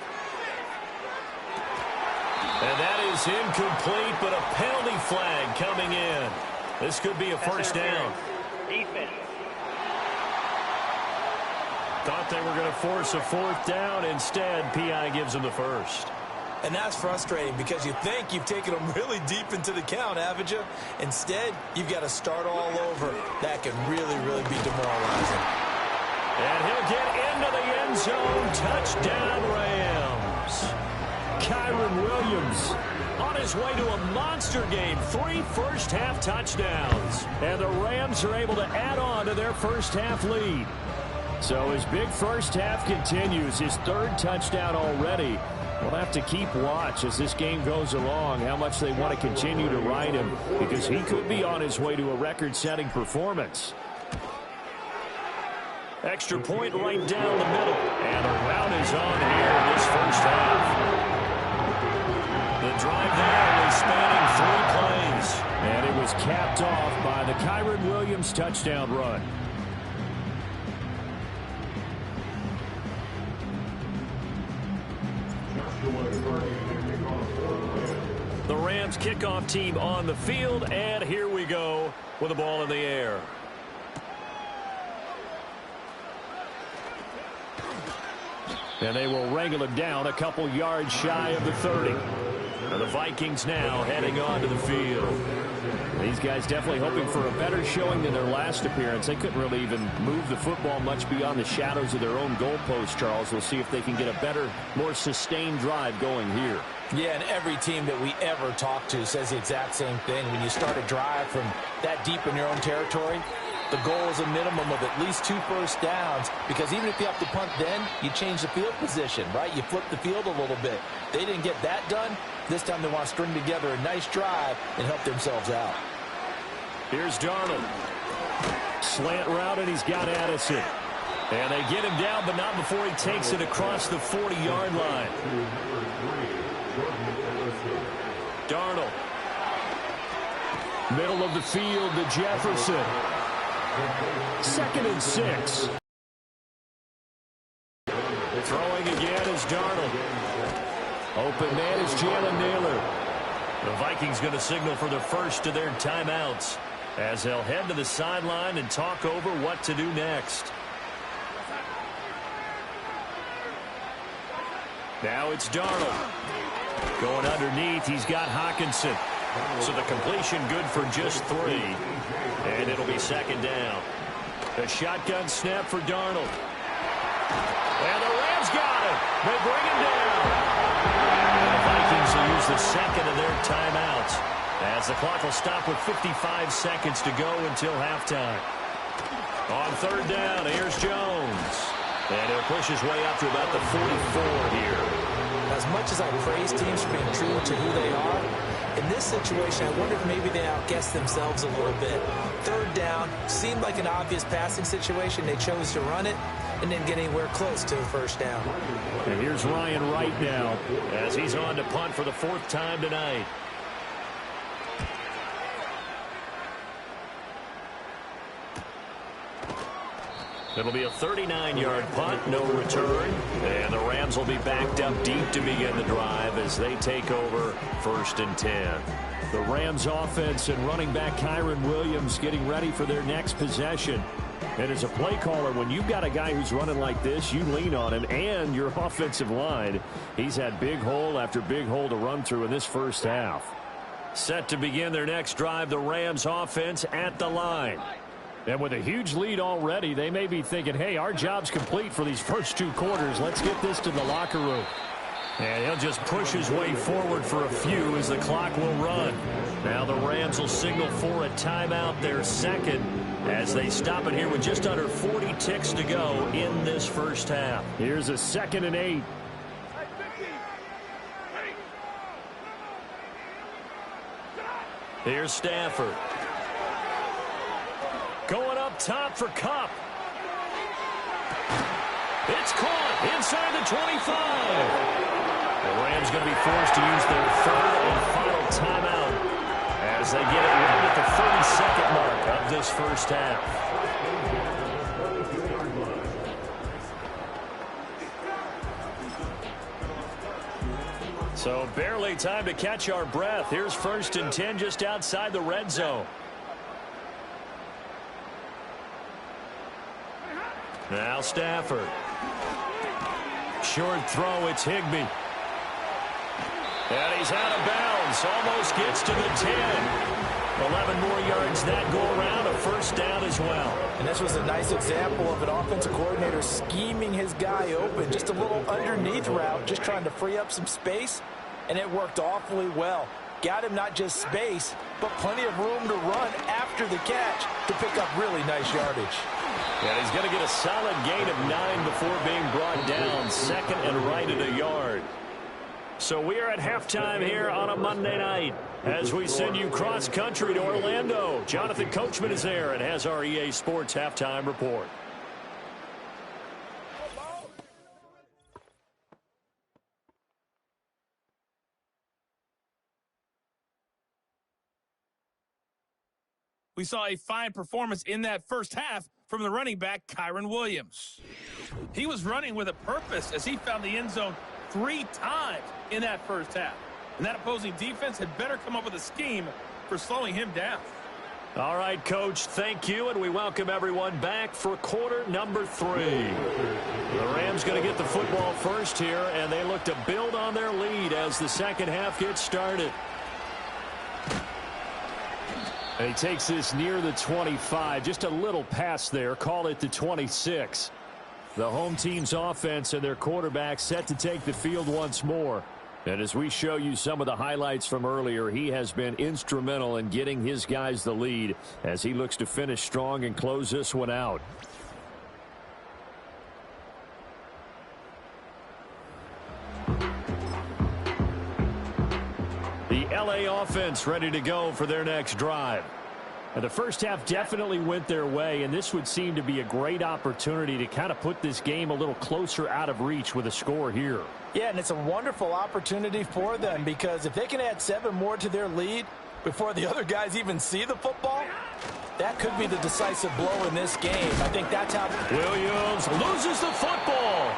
And that is incomplete, but a penalty flag coming in. This could be a first down. Defense. Thought they were going to force a 4th down. Instead, P.I. gives them the first. And that's frustrating because you think you've taken them really deep into the count, haven't you? Instead, you've got to start all over. That can really, really be demoralizing. And he'll get into the end zone. Touchdown, Rams. Kyron Williams on his way to a monster game. 3 first-half touchdowns. And the Rams are able to add on to their first-half lead. So his big first half continues. His 3rd touchdown already. We'll have to keep watch as this game goes along, how much they want to continue to ride him, because he could be on his way to a record-setting performance. Extra point right down the middle. And the route is on here in this first half. The drive there was spanning 3 plays. And it was capped off by the Kyron Williams touchdown run. The Rams kickoff team on the field, and here we go with the ball in the air. And they will wrangle it down a couple yards shy of the 30. And the Vikings now heading onto the field. These guys definitely hoping for a better showing than their last appearance. They couldn't really even move the football much beyond the shadows of their own goalpost, Charles. We'll see if they can get a better, more sustained drive going here. Yeah, and every team that we ever talk to says the exact same thing. When you start a drive from that deep in your own territory, the goal is a minimum of at least 2 first downs, because even if you have to punt then, you change the field position, right? You flip the field a little bit. They didn't get that done. This time they want to string together a nice drive and help themselves out. Here's Darnold. Slant route, and he's got Addison. And they get him down, but not before he takes it across the 40-yard line. Darnold. Middle of the field to Jefferson. 2nd and 6. Throwing again is Darnold. Open man is Jalen Naylor. The Vikings going to signal for the first of their timeouts as they'll head to the sideline and talk over what to do next. Now it's Darnold. Going underneath, he's got Hockenson. So the completion good for just 3. And it'll be second down. The shotgun snap for Darnold. And the Rams got it. They bring him down. And the Vikings will use the second of their timeouts as the clock will stop with 55 seconds to go until halftime. On third down, here's Jones. And he'll push his way up to about the 44 here. As much as I praise teams for being true to who they are, in this situation, I wonder if maybe they outguessed themselves a little bit. Third down seemed like an obvious passing situation. They chose to run it and didn't get anywhere close to the first down. And here's Ryan Wright now as he's on to punt for the 4th time tonight. It'll be a 39-yard punt, no return. And the Rams will be backed up deep to begin the drive as they take over 1st and 10. The Rams offense and running back Kyren Williams getting ready for their next possession. And as a play caller, when you've got a guy who's running like this, you lean on him and your offensive line. He's had big hole after big hole to run through in this first half. Set to begin their next drive, the Rams offense at the line. And with a huge lead already, they may be thinking, hey, our job's complete for these first 2 quarters. Let's get this to the locker room. And he'll just push his way forward for a few as the clock will run. Now the Rams will signal for a timeout, their second, as they stop it here with just under 40 ticks to go in this first half. Here's a 2nd and 8. Here's Stafford. Going up top for Kupp. It's caught inside the 25. The Rams going to be forced to use their 3rd and final timeout as they get it right at the 30-second mark of this first half. So barely time to catch our breath. Here's 1st and 10 just outside the red zone. Now Stafford. Short throw, it's Higbee. And he's out of bounds. Almost gets to the 10. 11 more yards that go around. A 1st down as well. And this was a nice example of an offensive coordinator scheming his guy open. Just a little underneath route, just trying to free up some space. And it worked awfully well. Got him not just space, but plenty of room to run after the catch to pick up really nice yardage. And he's going to get a solid gain of 9 before being brought down. 2nd and right at a yard. So we are at halftime here on a Monday night as we send you cross-country to Orlando. Jonathan Coachman is there and has our EA Sports halftime report. We saw a fine performance in that first half from the running back, Kyren Williams. He was running with a purpose as he found the end zone 3 times in that first half. And that opposing defense had better come up with a scheme for slowing him down. All right, Coach, thank you, and we welcome everyone back for quarter number 3. The Rams going to get the football first here, and they look to build on their lead as the second half gets started. And he takes this near the 25, just a little pass there, call it the 26. The home team's offense and their quarterback set to take the field once more. And as we show you some of the highlights from earlier, he has been instrumental in getting his guys the lead as he looks to finish strong and close this one out. The LA offense ready to go for their next drive. And the first half definitely went their way, and this would seem to be a great opportunity to kind of put this game a little closer out of reach with a score here. Yeah, and it's a wonderful opportunity for them because if they can add 7 more to their lead before the other guys even see the football, that could be the decisive blow in this game. I think that's how... Williams loses the football.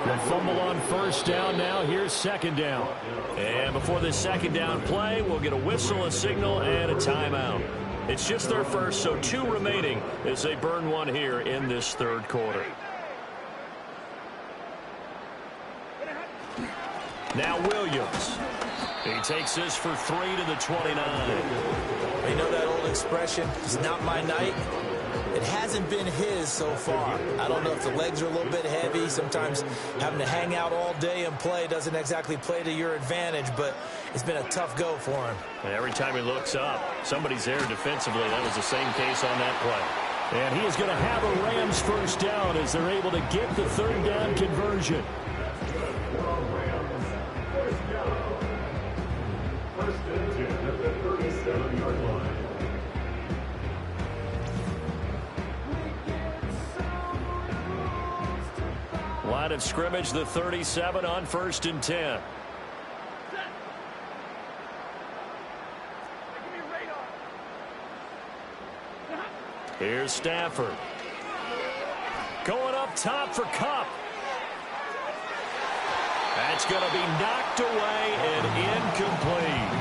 The fumble on first down now. Here's second down. And before this second down play, we'll get a whistle, a signal, and a timeout. It's just their first, so 2 remaining as they burn one here in this third quarter. Now Williams. He takes this for 3 to the 29. You know that old expression, it's not my night? It hasn't been his so far. I don't know if the legs are a little bit heavy. Sometimes having to hang out all day and play doesn't exactly play to your advantage, but it's been a tough go for him. And every time he looks up, somebody's there defensively. That was the same case on that play. And he is going to have a Rams first down as they're able to get the third down conversion. First and 10 at the 37-yard line. Line of scrimmage, the 37 on first and 10. Here's Stafford. Going up top for Kupp. That's going to be knocked away and incomplete.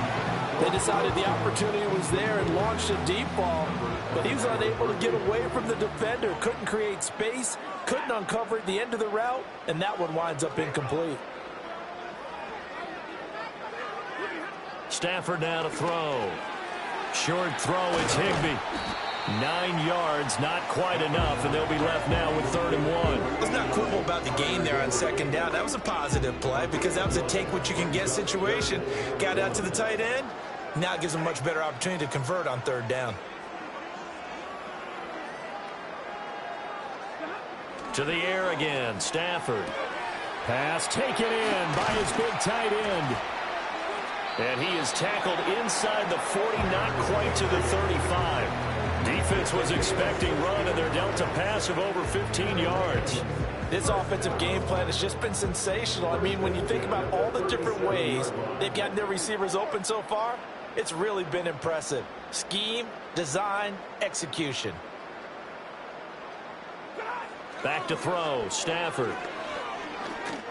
They decided the opportunity was there and launched a deep ball, but he was unable to get away from the defender. Couldn't create space, couldn't uncover at the end of the route, and that one winds up incomplete. Stafford now to throw. Short throw, it's Higbee. 9 yards, not quite enough, and they'll be left now with 3rd and 1. What's not cool about the game there on second down, that was a positive play because that was a take-what-you-can-get situation. Got out to the tight end. Now it gives them a much better opportunity to convert on 3rd down. To the air again, Stafford. Pass taken in by his big tight end. And he is tackled inside the 40, not quite to the 35. Defense was expecting run, and they're dealt a pass of over 15 yards. This offensive game plan has just been sensational. I mean, when you think about all the different ways they've gotten their receivers open so far, it's really been impressive. Scheme, design, execution. Back to throw, Stafford.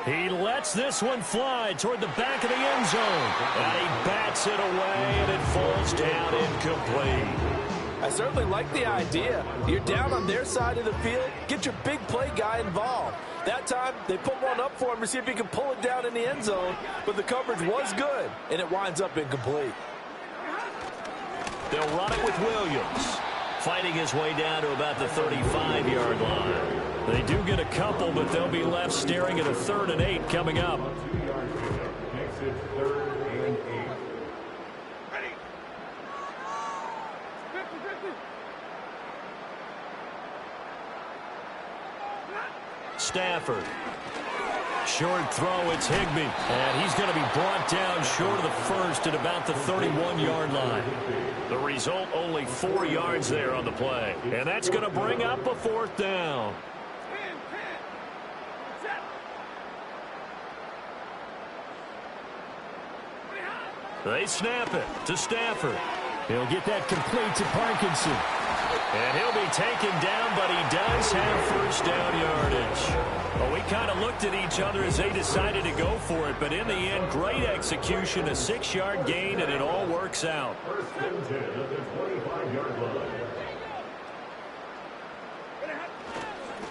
He lets this one fly toward the back of the end zone. And he bats it away, and it falls down incomplete. I certainly like the idea. You're down on their side of the field. Get your big play guy involved. That time, they put one up for him to see if he can pull it down in the end zone. But the coverage was good, and it winds up incomplete. They'll run it with Williams. Fighting his way down to about the 35-yard line. They do get a couple, but they'll be left staring at a 3rd and 8 coming up. Makes it 3rd and 8. Stafford. Short throw, it's Higbee. And he's going to be brought down short of the first at about the 31-yard line. The result, only 4 yards there on the play. And that's going to bring up a 4th down. They snap it to Stafford. He'll get that complete to Parkinson. And he'll be taken down, but he does have first down yardage. Well, we kind of looked at each other as they decided to go for it, but in the end, great execution, a 6-yard gain, and it all works out. First and 10 at the 25-yard line.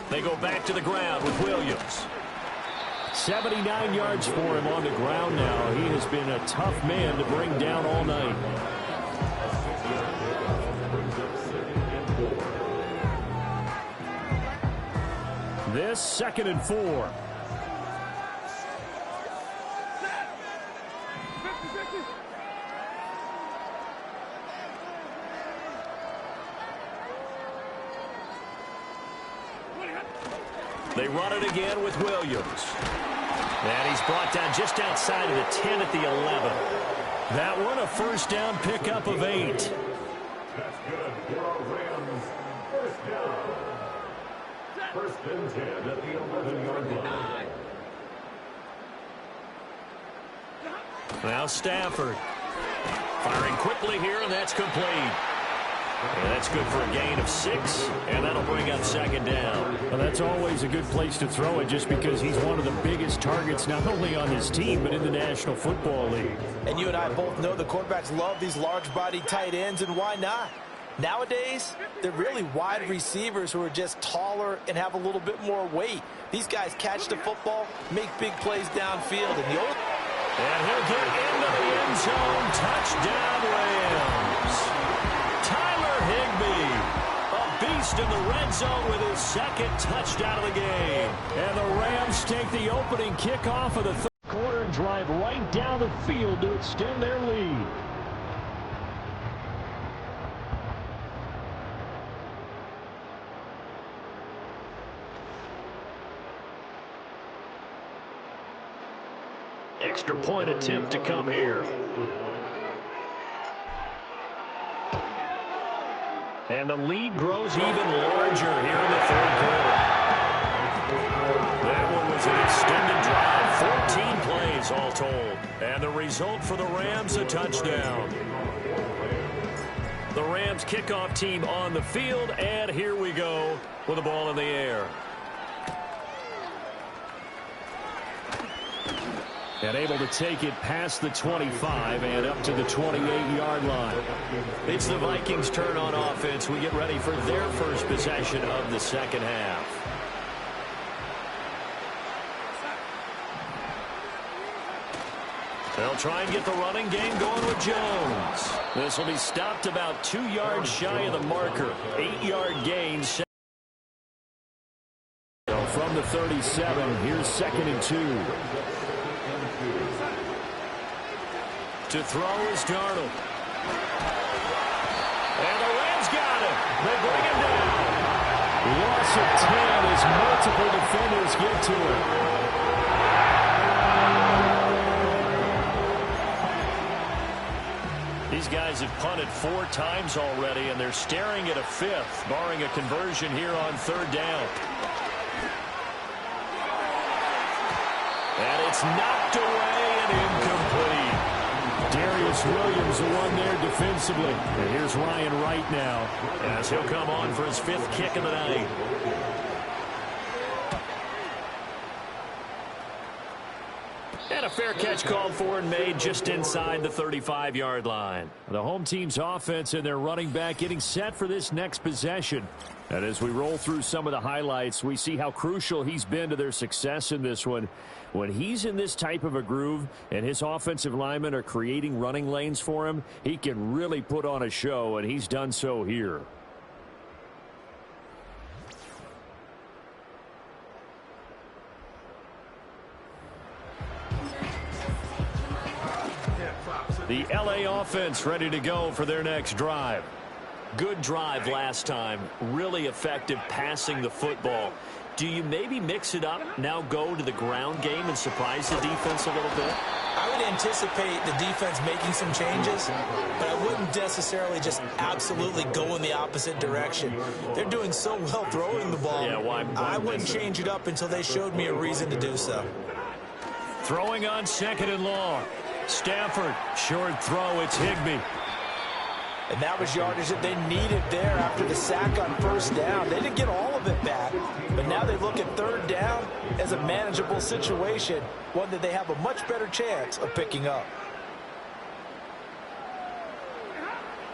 They go back to the ground with Williams. 79 yards for him on the ground now. He has been a tough man to bring down all night. This 2nd and 4. They run it again with Williams. And he's brought down just outside of the 10 at the 11. That one, a first down pickup of 8. That's good for our Rams. First down. First and 10 at the 11-yard line. Now Stafford. Firing quickly here, and that's complete. And that's good for a gain of 6, and that'll bring up second down. Well, that's always a good place to throw it just because he's one of the biggest targets not only on his team but in the National Football League. And you and I both know the quarterbacks love these large-bodied tight ends, and why not? Nowadays, they're really wide receivers who are just taller and have a little bit more weight. These guys catch the football, make big plays downfield. And he'll get into the end zone. Touchdown, Rams. Tyler Higbee, a beast in the red zone with his second touchdown of the game. And the Rams take the opening kickoff of the third quarter and drive right down the field to extend their lead. Extra point attempt to come here. And the lead grows even larger here in the third quarter. That one was an extended drive, 14 plays all told. And the result for the Rams, a touchdown. The Rams kickoff team on the field, and here we go with the ball in the air. And able to take it past the 25 and up to the 28-yard line. It's the Vikings' turn on offense. We get ready for their first possession of the second half. They'll try and get the running game going with Jones. This will be stopped about 2 yards shy of the marker. 8-yard gain. From the 37, here's 2nd and 2. To throw is Darnold. And the Rams got him. They bring him down. Loss of 10 as multiple defenders get to him. These guys have punted 4 times already, and they're staring at a 5th, barring a conversion here on 3rd down. And it's knocked away and incomplete. Darius Williams, the one there defensively. And here's Ryan Wright now, as he'll come on for his 5th kick of the night. And a fair catch called for and made just inside the 35-yard line. The home team's offense and their running back getting set for this next possession. And as we roll through some of the highlights, we see how crucial he's been to their success in this one. When he's in this type of a groove and his offensive linemen are creating running lanes for him, he can really put on a show, and he's done so here. The LA offense ready to go for their next drive. Good drive last time. Really effective passing the football. Do you maybe mix it up, now go to the ground game and surprise the defense a little bit? I would anticipate the defense making some changes, but I wouldn't necessarily just absolutely go in the opposite direction. They're doing so well throwing the ball. Yeah, why I wouldn't change it up until they showed me a reason to do so. Throwing on 2nd and long. Stafford, short throw, it's Higbee. And that was yardage that they needed there after the sack on 1st down. They didn't get all of it back, but now they look at 3rd down as a manageable situation, one that they have a much better chance of picking up.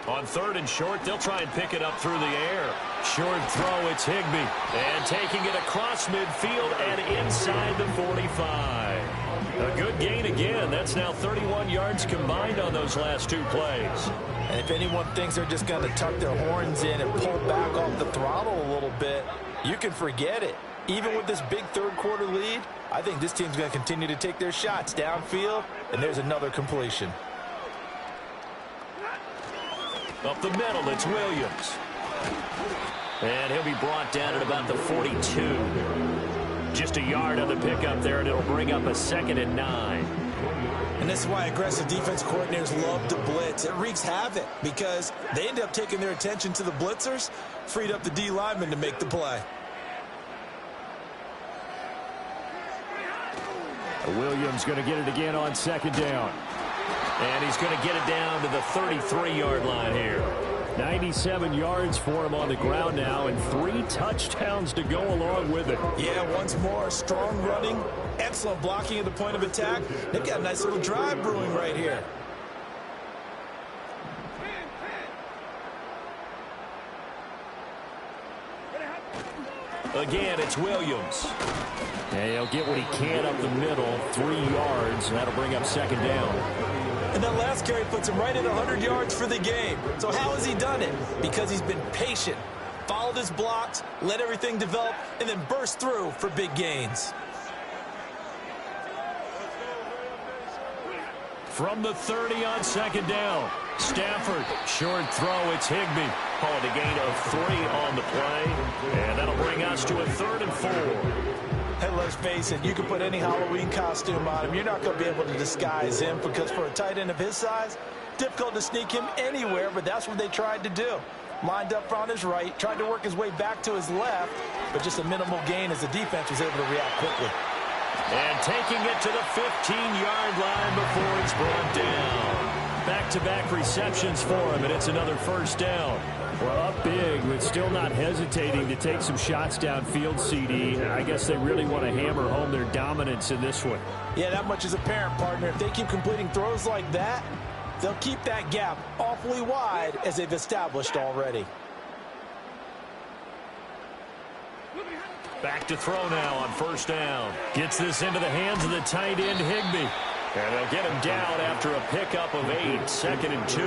On 3rd and short, they'll try and pick it up through the air. Short throw, it's Higbee. And taking it across midfield and inside the 45. A good gain again. That's now 31 yards combined on those last 2 plays. And if anyone thinks they're just going to tuck their horns in and pull back off the throttle a little bit, you can forget it. Even with this big 3rd quarter lead, I think this team's going to continue to take their shots downfield, and there's another completion. Up the middle, it's Williams. And he'll be brought down at about the 42. Just a yard on the pickup there, and it'll bring up a 2nd and 9. And this is why aggressive defense coordinators love to blitz. It wreaks havoc because they end up taking their attention to the blitzers, freed up the D lineman to make the play. Williams going to get it again on 2nd down. And he's going to get it down to the 33-yard line here. 97 yards for him on the ground now, and 3 touchdowns to go along with it. Yeah, once more, strong running, excellent blocking at the point of attack. They've got a nice little drive brewing right here. Again, it's Williams. And he'll get what he can up the middle, 3 yards, and that'll bring up second down. And that last carry puts him right at 100 yards for the game. So how has he done it? Because he's been patient, followed his blocks, let everything develop, and then burst through for big gains. From the 30 on second down. Stafford, short throw, it's Higbee. Call it a gain of 3 on the play, and that'll bring us to a 3rd and 4. Hey, let's face it, you can put any Halloween costume on him. You're not going to be able to disguise him because for a tight end of his size, difficult to sneak him anywhere, but that's what they tried to do. Lined up on his right, tried to work his way back to his left, but just a minimal gain as the defense was able to react quickly. And taking it to the 15-yard line before it's brought down. Back-to-back receptions for him, and it's another first down. Well, up big, but still not hesitating to take some shots downfield, CD. I guess they really want to hammer home their dominance in this one. Yeah, that much is apparent, partner. If they keep completing throws like that, they'll keep that gap awfully wide as they've established already. Back to throw now on first down. Gets this into the hands of the tight end, Higbee. And they'll get him down after a pickup of 8, 2nd and 2.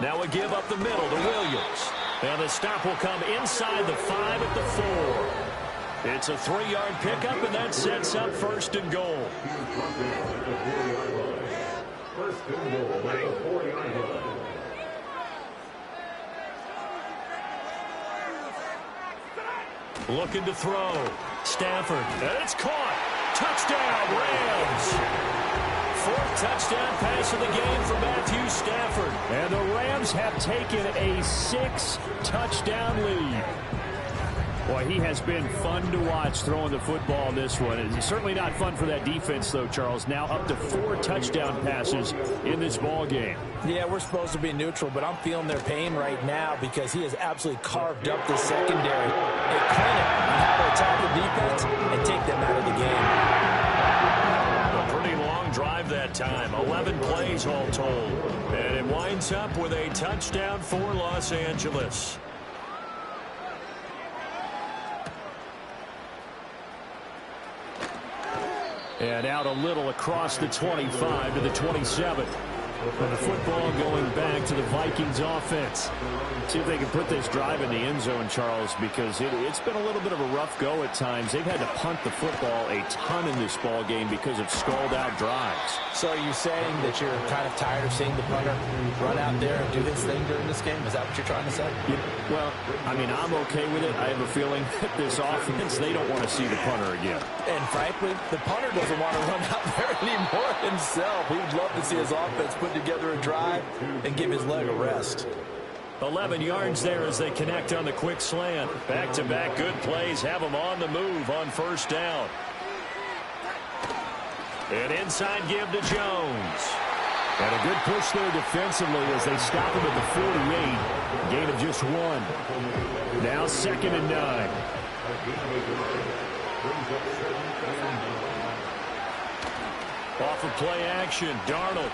Now a give up the middle to Williams. And the stop will come inside the 5 at the 4. It's a 3-yard pickup, and that sets up 1st and goal. First and goal by the 4-yard line. Looking to throw. Stafford. And it's caught. Touchdown, Rams. 4th touchdown pass of the game for Matthew Stafford. And the Rams have taken a 6-touchdown lead. Boy, he has been fun to watch throwing the football in this one. It's certainly not fun for that defense, though, Charles. Now up to 4 touchdown passes in this ball game. Yeah, we're supposed to be neutral, but I'm feeling their pain right now because he has absolutely carved up the secondary. A clinic on how to attack the defense and take them out of the game. A pretty long drive that time. 11 plays all told. And it winds up with a touchdown for Los Angeles. And out a little across the 25 to the 27. And the football going back to the Vikings offense. See if they can put this drive in the end zone, Charles, because it's been a little bit of a rough go at times. They've had to punt the football a ton in this ball game because of stalled-out drives. So are you saying that you're kind of tired of seeing the punter run out there and do his thing during this game? Is that what you're trying to say? Yeah, well, I mean, I'm okay with it. I have a feeling that this offense, they don't want to see the punter again. And frankly, the punter doesn't want to run out there anymore himself. He would love to see his offense put together a drive and give his leg a rest. 11 yards there as they connect on the quick slant. Back-to-back good plays have them on the move on first down. An inside give to Jones. And a good push there defensively as they stop him at the 48. Gain of just 1. Now 2nd and 9. Off of play action, Darnold.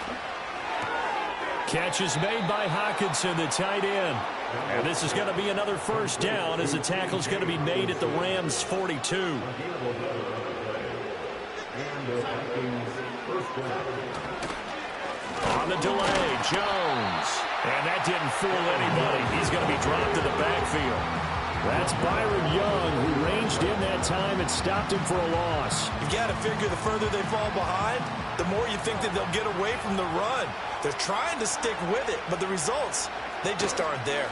Catch is made by Hockenson, the tight end. And this is going to be another first down as the tackle is going to be made at the Rams' 42. On the delay, Jones. And that didn't fool anybody. He's going to be dropped to the backfield. That's Byron Young, who ranged in that time and stopped him for a loss. You've got to figure the further they fall behind, the more you think that they'll get away from the run. They're trying to stick with it, but the results, they just aren't there.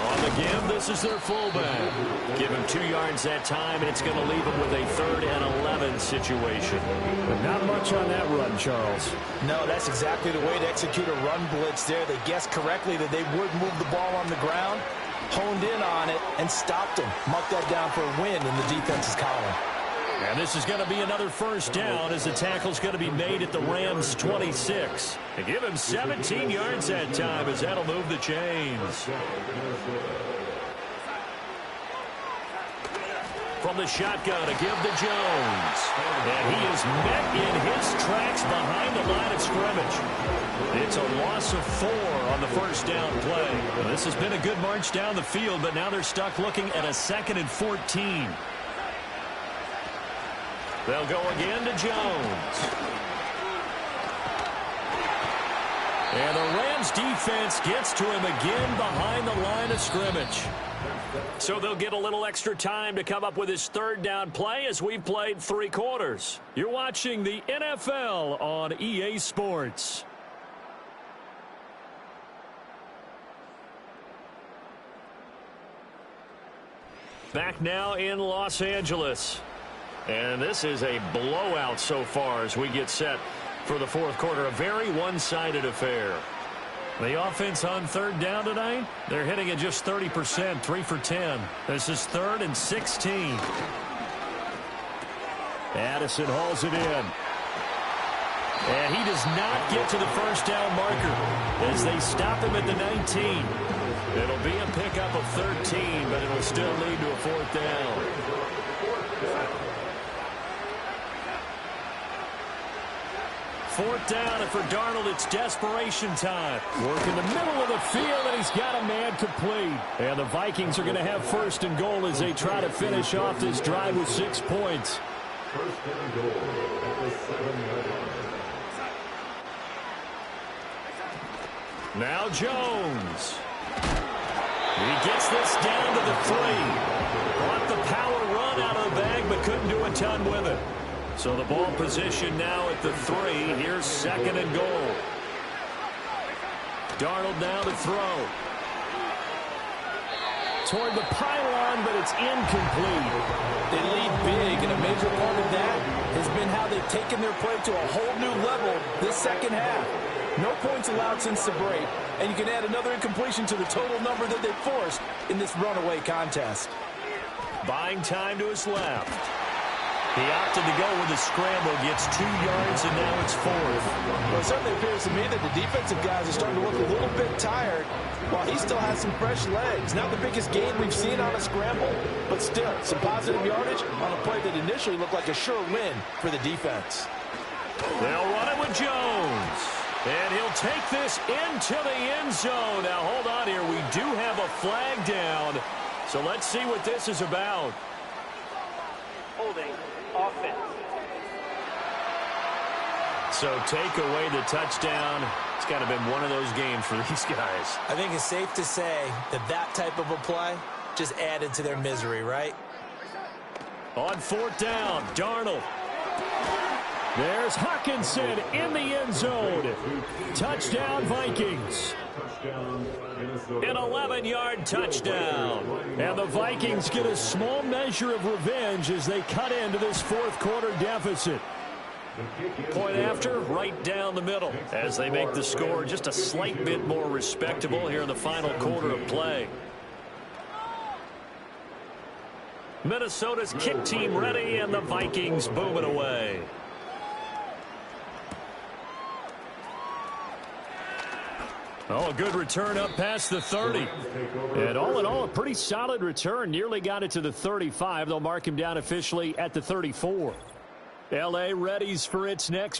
On the give, this is their fullback. Give him 2 yards that time, and it's going to leave him with a 3rd and 11 situation. But not much on that run, Charles. No, that's exactly the way to execute a run blitz there. They guessed correctly that they would move the ball on the ground, honed in on it, and stopped them. Marked that down for a win in the defense's column. And this is going to be another 1st down as the tackle's going to be made at the Rams' 26. And give him 17 yards that time as that'll move the chains. From the shotgun, a give to Jones. And he is met in his tracks behind the line of scrimmage. It's a loss of 4 on the 1st down play. Well, this has been a good march down the field, but now they're stuck looking at a 2nd and 14. They'll go again to Jones. And the Rams defense gets to him again behind the line of scrimmage. So they'll get a little extra time to come up with his 3rd down play as we've played 3 quarters. You're watching the NFL on EA Sports. Back now in Los Angeles. And this is a blowout so far as we get set for the 4th quarter. A very one-sided affair. The offense on 3rd down tonight, they're hitting at just 30%, 3 for 10. This is 3rd and 16. Addison hauls it in. And he does not get to the 1st down marker as they stop him at the 19. It'll be a pickup of 13, but it'll still lead to a 4th down. 4th down, and for Darnold, it's desperation time. Work in the middle of the field, and he's got a man complete. And the Vikings are going to have 1st and goal as they try to finish off this drive with 6 points. 1st and goal at the 7-yard line. Now Jones. He gets this down to the 3. Brought the power run out of the bag, but couldn't do a ton with it. So the ball position now at the 3. Here's 2nd and goal. Darnold now to throw. Toward the pylon, but it's incomplete. They lead big, and a major part of that has been how they've taken their play to a whole new level this 2nd half. No points allowed since the break, and you can add another incompletion to the total number that they forced in this runaway contest. Buying time to his left. He opted to go with a scramble, gets 2 yards, and now it's 4th. Well, it certainly appears to me that the defensive guys are starting to look a little bit tired, while he still has some fresh legs. Not the biggest gain we've seen on a scramble, but still, some positive yardage on a play that initially looked like a sure win for the defense. They'll run it with Jones. And he'll take this into the end zone. Now, hold on here. We do have a flag down. So let's see what this is about. Holding offense. So take away the touchdown. It's kind of been one of those games for these guys. I think it's safe to say that that type of a play just added to their misery, right? On 4th down, Darnold. There's Hawkinson in the end zone. Touchdown, Vikings. An 11-yard touchdown. And the Vikings get a small measure of revenge as they cut into this 4th quarter deficit. Point after, right down the middle as they make the score just a slight bit more respectable here in the final quarter of play. Minnesota's kick team ready, and the Vikings booming away. Oh, a good return up past the 30. And all in all, a pretty solid return. Nearly got it to the 35. They'll mark him down officially at the 34. L.A. readies for its next